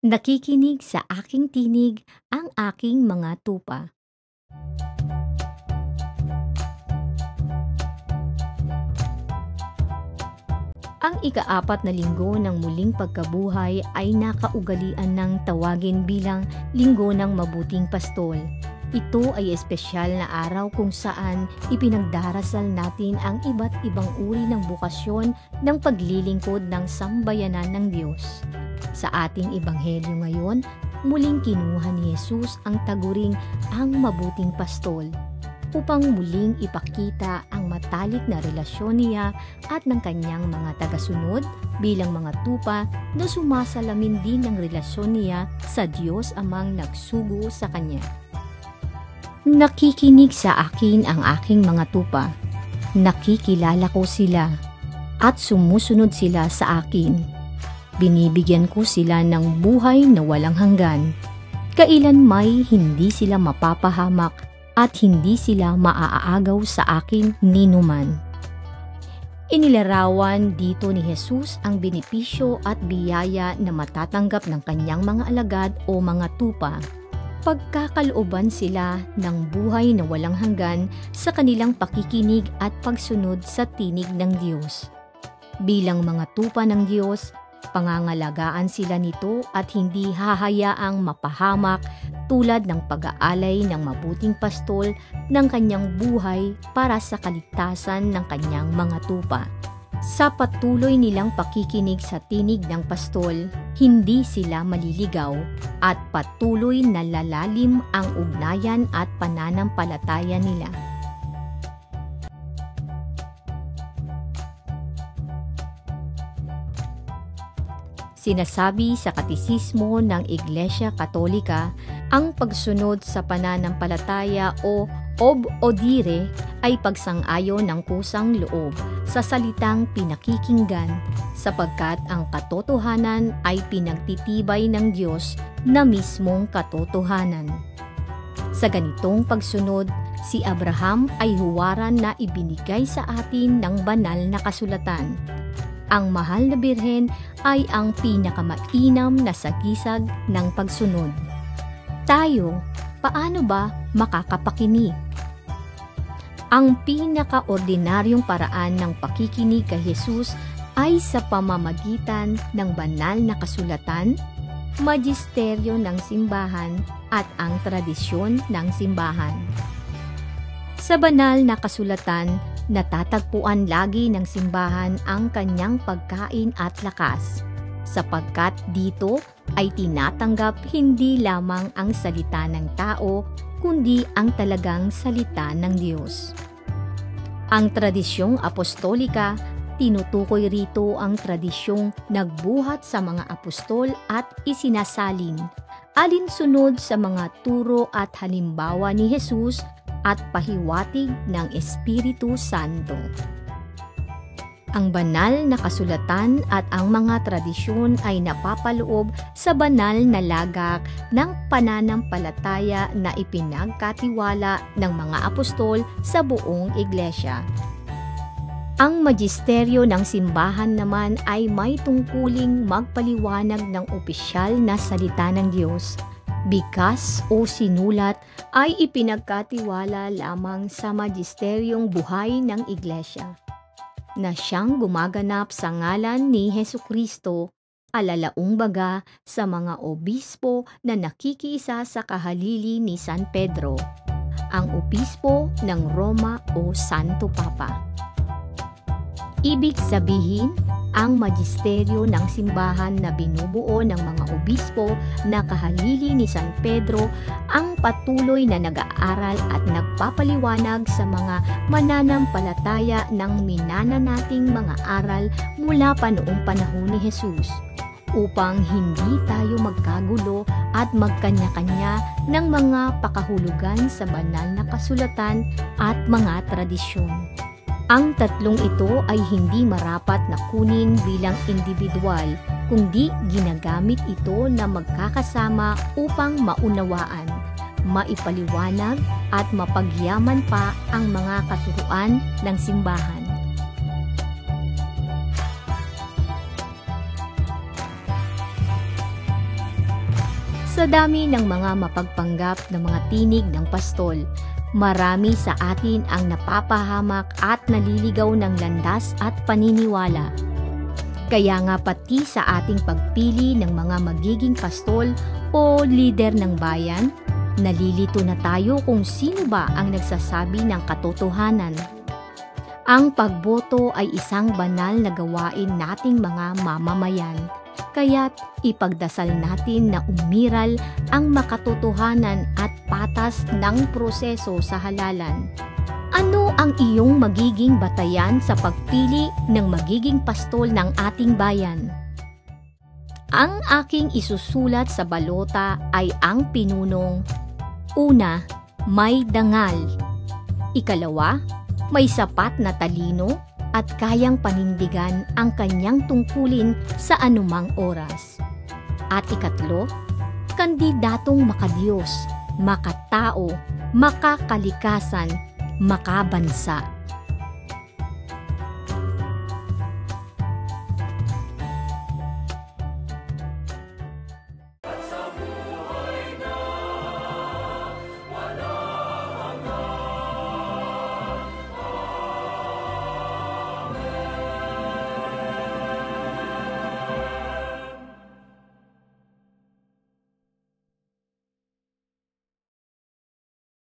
Nakikinig sa aking tinig ang aking mga tupa. Ang ika-4 na linggo ng muling pagkabuhay ay nakaugalian ng tawagin bilang Linggo ng Mabuting Pastol. Ito ay espesyal na araw kung saan ipinagdarasal natin ang iba't ibang uri ng bukasyon ng paglilingkod ng sambayanan ng Diyos. Sa ating ebanghelyo ngayon, muling kinuha ni Jesus ang taguring ang Mabuting Pastol upang muling ipakita ang matalik na relasyon niya at ng kanyang mga tagasunod bilang mga tupa na sumasalamin din ng relasyon niya sa Diyos Amang nagsugo sa kanya. Nakikinig sa akin ang aking mga tupa, nakikilala ko sila at sumusunod sila sa akin. Binibigyan ko sila ng buhay na walang hanggan. Kailanmay hindi sila mapapahamak at hindi sila maaagaw sa akin ninuman. Inilarawan dito ni Jesus ang benepisyo at biyaya na matatanggap ng kanyang mga alagad o mga tupa. Pagkakalooban sila ng buhay na walang hanggan sa kanilang pakikinig at pagsunod sa tinig ng Diyos. Bilang mga tupa ng Diyos, pangangalagaan sila nito at hindi hahayaang mapahamak tulad ng pag-aalay ng mabuting pastol ng kanyang buhay para sa kaligtasan ng kanyang mga tupa. Sa patuloy nilang pakikinig sa tinig ng pastol, hindi sila maliligaw at patuloy na lalalim ang ugnayan at pananampalataya nila. Sinasabi sa Katisismo ng Iglesia Katolika, ang pagsunod sa pananampalataya o ob odire ay pagsang-ayon ng kusang loob sa salitang pinakikinggan sapagkat ang katotohanan ay pinagtitibay ng Diyos na mismong katotohanan. Sa ganitong pagsunod, si Abraham ay huwaran na ibinigay sa atin ng banal na kasulatan. Ang mahal na birhen ay ang pinakamainam na sagisag ng pagsunod. Tayo, paano ba makakapakinig? Ang pinakaordinaryong paraan ng pakikinig kay Jesus ay sa pamamagitan ng banal na kasulatan, magisteryo ng simbahan at ang tradisyon ng simbahan. Sa banal na kasulatan, natatagpuan lagi ng simbahan ang kanyang pagkain at lakas, sapagkat dito ay tinatanggap hindi lamang ang salita ng tao, kundi ang talagang salita ng Diyos. Ang tradisyong apostolika, tinutukoy rito ang tradisyong nagbuhat sa mga apostol at isinasalin, alinsunod sa mga turo at halimbawa ni Jesus at pahiwatig ng Espiritu Santo. Ang banal na kasulatan at ang mga tradisyon ay napapaloob sa banal na lagak ng pananampalataya na ipinagkatiwala ng mga apostol sa buong iglesia. Ang magisteryo ng simbahan naman ay may tungkuling magpaliwanag ng opisyal na salita ng Diyos. Bikas o sinulat ay ipinagkatiwala lamang sa magisteryong buhay ng iglesia, na siyang gumaganap sa ngalan ni Hesukristo, alalaong baga sa mga obispo na nakikiisa sa kahalili ni San Pedro, ang obispo ng Roma o Santo Papa. Ibig sabihin, ang magisteryo ng simbahan na binubuo ng mga obispo na kahalili ni San Pedro ang patuloy na nag-aaral at nagpapaliwanag sa mga mananampalataya ng minananating mga aral mula pa noong panahon ni Jesus, upang hindi tayo magkagulo at magkanya-kanya ng mga pakahulugan sa banal na kasulatan at mga tradisyon. Ang tatlong ito ay hindi marapat na kunin bilang individual, kundi ginagamit ito na magkakasama upang maunawaan, maipaliwanag at mapagyaman pa ang mga katuruan ng simbahan. Sa dami ng mga mapagpanggap na mga tinig ng pastol, marami sa atin ang napapahamak at naliligaw ng landas at paniniwala. Kaya nga pati sa ating pagpili ng mga magiging pastol o lider ng bayan, nalilito na tayo kung sino ba ang nagsasabi ng katotohanan. Ang pagboto ay isang banal na gawain nating mga mamamayan, kaya't ipagdasal natin na umiral ang makatotohanan at patas ng proseso sa halalan. Ano ang iyong magiging batayan sa pagpili ng magiging pastol ng ating bayan? Ang aking isusulat sa balota ay ang pinunong: una, may dangal. Ikalawa, may sapat na talino at kayang panindigan ang kanyang tungkulin sa anumang oras. At ikatlo, kandidatong makadiyos, makatao, makakalikasan, makabansa.